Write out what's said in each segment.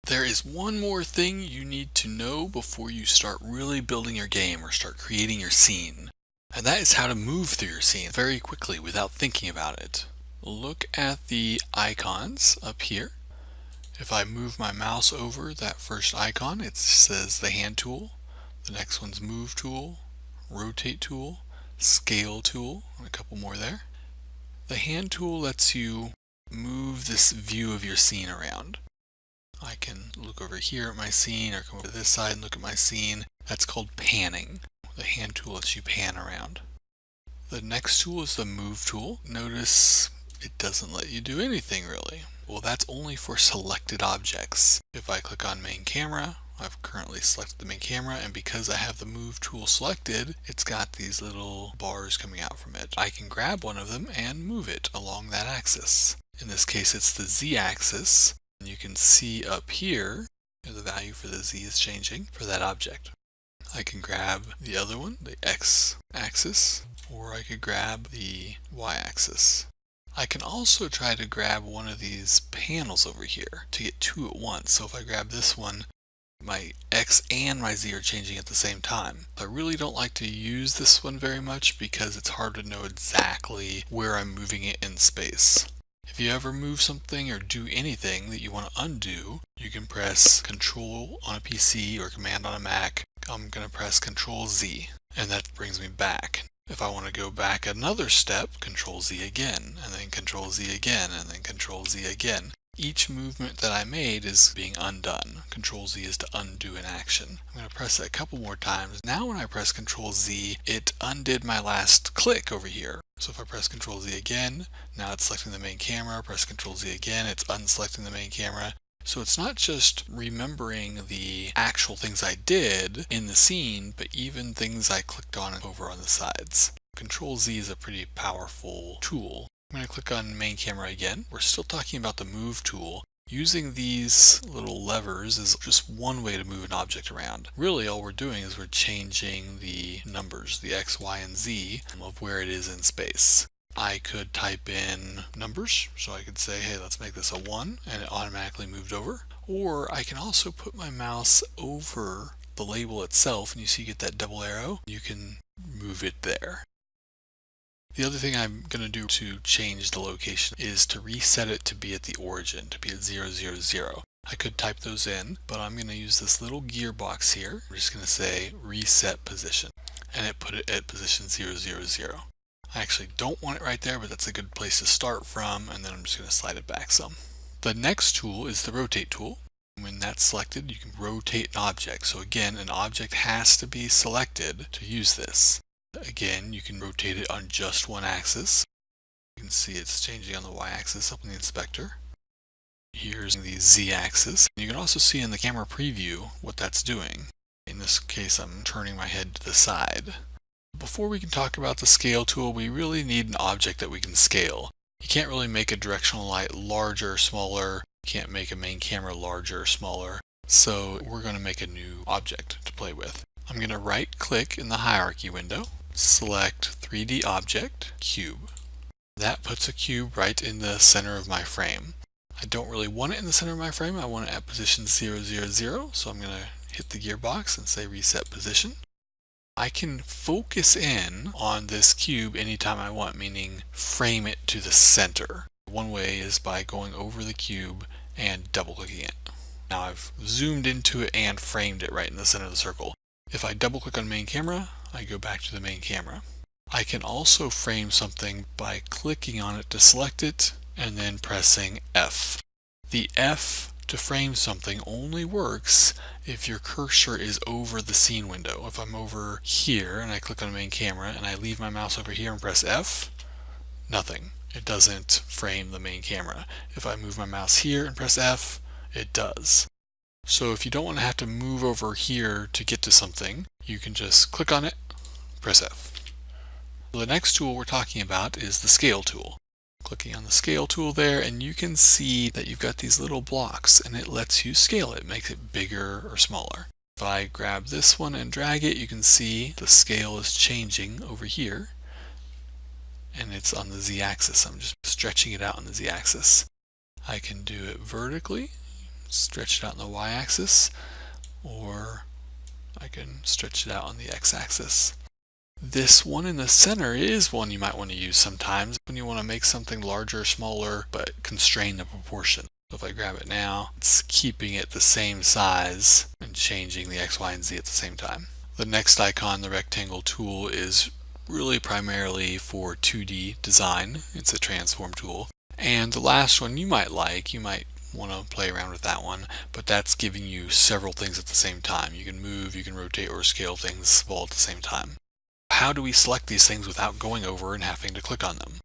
There is one more thing you need to know before you start really building your game or start creating your scene. And that is how to move through your scene very quickly without thinking about it. Look at the icons up here. If I move my mouse over that first icon, it says the hand tool. The next one's move tool, rotate tool, scale tool, and a couple more there. The hand tool lets you move this view of your scene around. I can look over here at my scene or come over to this side and look at my scene. That's called panning. The hand tool lets you pan around. The next tool is the move tool. Notice it doesn't let you do anything really. Well, that's only for selected objects. If I click on main camera, I've currently selected the main camera, and because I have the move tool selected, it's got these little bars coming out from it. I can grab one of them and move it along that axis. In this case, it's the Z axis. You can see up here the value for the Z is changing for that object. I can grab the other one, the X axis, or I could grab the Y axis. I can also try to grab one of these panels over here to get two at once. So if I grab this one, my X and my Z are changing at the same time. I really don't like to use this one very much because it's hard to know exactly where I'm moving it in space. If you ever move something or do anything that you want to undo, you can press Control on a PC or Command on a Mac. I'm going to press Control Z, and that brings me back. If I want to go back another step, Control Z again, and then Control Z again, and then Control Z again. Each movement that I made is being undone. Control Z is to undo an action. I'm going to press it a couple more times. Now when I press Control Z, it undid my last click over here. So if I press Control Z again, now it's selecting the main camera. Press Control Z again, it's unselecting the main camera. So it's not just remembering the actual things I did in the scene, but even things I clicked on over on the sides. Control Z is a pretty powerful tool. I'm going to click on main camera again. We're still talking about the move tool. Using these little levers is just one way to move an object around. Really all we're doing is we're changing the numbers, the X, Y, and Z of where it is in space. I could type in numbers, so I could say, hey, let's make this a 1, and it automatically moved over. Or I can also put my mouse over the label itself, and you see you get that double arrow. You can move it there. The other thing I'm going to do to change the location is to reset it to be at the origin, to be at 0, 0, 0. I could type those in, but I'm going to use this little gearbox here. I'm just going to say reset position, and it put it at position 0, 0, 0. I actually don't want it right there, but that's a good place to start from, and then I'm just going to slide it back some. The next tool is the rotate tool. When that's selected, you can rotate an object. So again, an object has to be selected to use this. Again, you can rotate it on just one axis. You can see it's changing on the y-axis up in the inspector. Here's the z-axis. You can also see in the camera preview what that's doing. In this case, I'm turning my head to the side. Before we can talk about the scale tool, we really need an object that we can scale. You can't really make a directional light larger or smaller. You can't make a main camera larger or smaller. So we're going to make a new object to play with. I'm going to right click in the hierarchy window, select 3D object, cube. That puts a cube right in the center of my frame. I don't really want it in the center of my frame. I want it at position 0, 0, 0. So I'm going to hit the gearbox and say reset position. I can focus in on this cube anytime I want, meaning frame it to the center. One way is by going over the cube and double clicking it. Now I've zoomed into it and framed it right in the center of the circle. If I double click on main camera, I go back to the main camera. I can also frame something by clicking on it to select it and then pressing F. The F to frame something only works if your cursor is over the scene window. If I'm over here and I click on main camera and I leave my mouse over here and press F, nothing. It doesn't frame the main camera. If I move my mouse here and press F, it does. So if you don't want to have to move over here to get to something, you can just click on it, press F. The next tool we're talking about is the scale tool. Clicking on the scale tool there, and you can see that you've got these little blocks and it lets you scale it, makes it bigger or smaller. If I grab this one and drag it, you can see the scale is changing over here, and it's on the z-axis. I'm just stretching it out on the z-axis. I can do it vertically, stretch it out on the y-axis, or I can stretch it out on the x-axis. This one in the center is one you might want to use sometimes when you want to make something larger or smaller but constrain the proportion. So if I grab it now, it's keeping it the same size and changing the x, y, and z at the same time. The next icon, the rectangle tool, is really primarily for 2D design. It's a transform tool. And the last one you might like, you might want to play around with that one, but that's giving you several things at the same time. You can move, you can rotate or scale things all at the same time. How do we select these things without going over and having to click on them?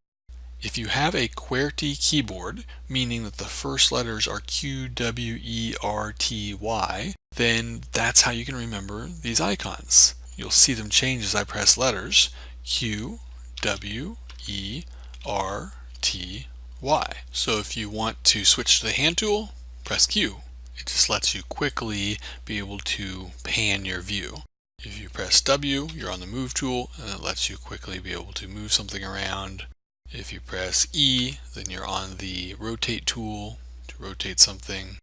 If you have a QWERTY keyboard, meaning that the first letters are Q, W, E, R, T, Y, then that's how you can remember these icons. You'll see them change as I press letters Q, W, E, R, T, Y. So if you want to switch to the hand tool, press Q. It just lets you quickly be able to pan your view. If you press W, you're on the move tool, and it lets you quickly be able to move something around. If you press E, then you're on the rotate tool to rotate something.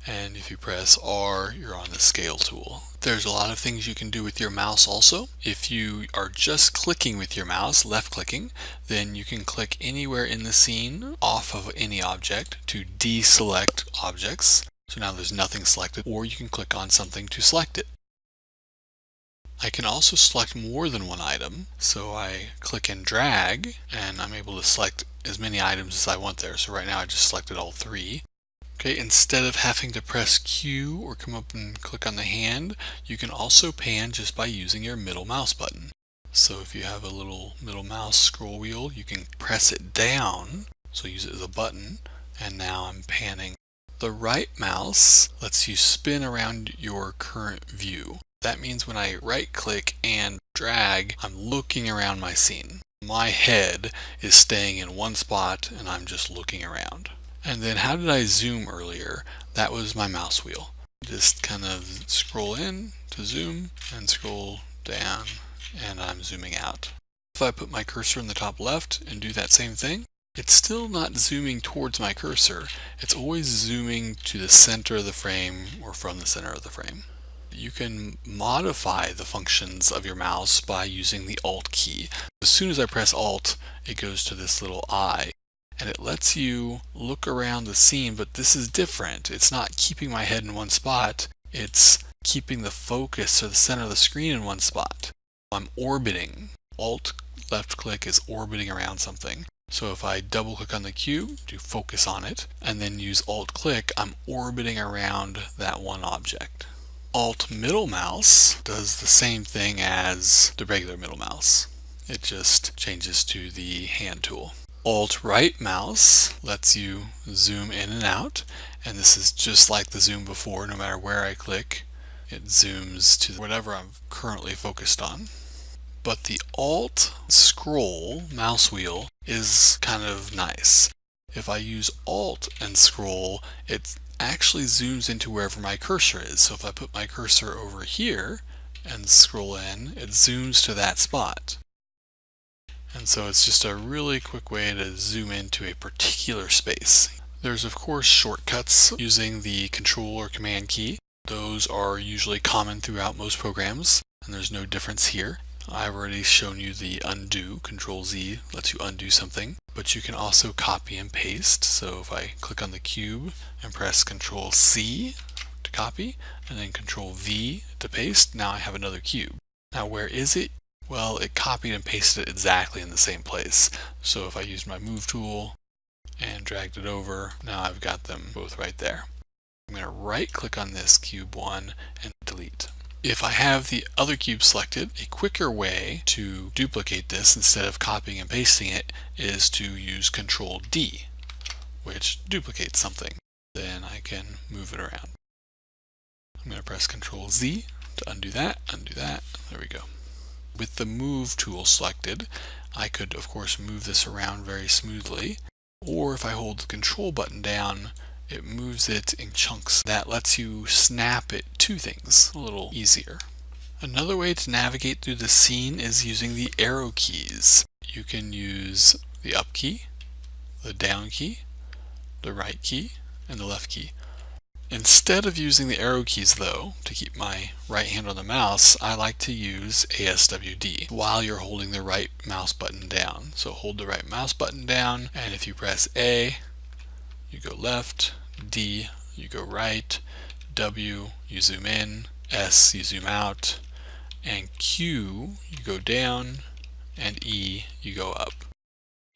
And if you press R, you're on the scale tool. There's a lot of things you can do with your mouse also. If you are just clicking with your mouse, left clicking, then you can click anywhere in the scene off of any object to deselect objects. So now there's nothing selected, or you can click on something to select it. I can also select more than one item, so I click and drag, and I'm able to select as many items as I want there. So right now I just selected all 3. Okay, instead of having to press Q or come up and click on the hand, you can also pan just by using your middle mouse button. So if you have a little middle mouse scroll wheel, you can press it down, so use it as a button, and now I'm panning. The right mouse lets you spin around your current view. That means when I right click and drag, I'm looking around my scene. My head is staying in one spot and I'm just looking around. And then how did I zoom earlier? That was my mouse wheel. Just kind of scroll in to zoom and scroll down and I'm zooming out. If I put my cursor in the top left and do that same thing, it's still not zooming towards my cursor. It's always zooming to the center of the frame or from the center of the frame. You can modify the functions of your mouse by using the Alt key. As soon as I press Alt, it goes to this little eye, and it lets you look around the scene, but this is different. It's not keeping my head in one spot, it's keeping the focus or the center of the screen in one spot. I'm orbiting. Alt left click is orbiting around something. So if I double click on the cube to focus on it, and then use Alt click, I'm orbiting around that one object. Alt middle mouse does the same thing as the regular middle mouse. It just changes to the hand tool. Alt right mouse lets you zoom in and out, and this is just like the zoom before. No matter where I click, it zooms to whatever I'm currently focused on. But the Alt scroll mouse wheel is kind of nice. If I use Alt and scroll, it actually zooms into wherever my cursor is. So if I put my cursor over here and scroll in, it zooms to that spot. And so it's just a really quick way to zoom into a particular space. There's of course shortcuts using the Control or Command key. Those are usually common throughout most programs, and there's no difference here. I've already shown you the undo. Control Z lets you undo something, but you can also copy and paste. So if I click on the cube and press Control C to copy and then Control V to paste, now I have another cube. Now where is it? Well, it copied and pasted it exactly in the same place. So if I used my move tool and dragged it over, now I've got them both right there. I'm going to right click on this cube one and delete. If I have the other cube selected, a quicker way to duplicate this instead of copying and pasting it is to use Control D, which duplicates something. Then I can move it around. I'm going to press Control Z to undo that, there we go. With the move tool selected, I could of course move this around very smoothly, or if I hold the control button down, it moves it in chunks. That lets you snap it to things a little easier. Another way to navigate through the scene is using the arrow keys. You can use the up key, the down key, the right key, and the left key. Instead of using the arrow keys though, to keep my right hand on the mouse, I like to use ASWD while you're holding the right mouse button down. So hold the right mouse button down, and if you press A, you go left, D, you go right, W, you zoom in, S, you zoom out, and Q, you go down, and E, you go up.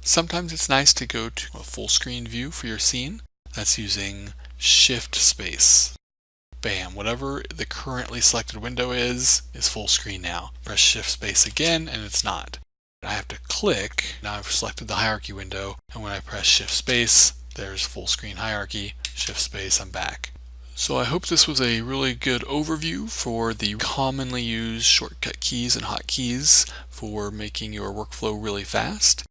Sometimes it's nice to go to a full screen view for your scene. That's using Shift Space. Bam, whatever the currently selected window is full screen now. Press Shift Space again and it's not. I have to click. Now I've selected the hierarchy window, and when I press Shift Space, there's full screen hierarchy. Shift Space, I'm back. So I hope this was a really good overview for the commonly used shortcut keys and hotkeys for making your workflow really fast.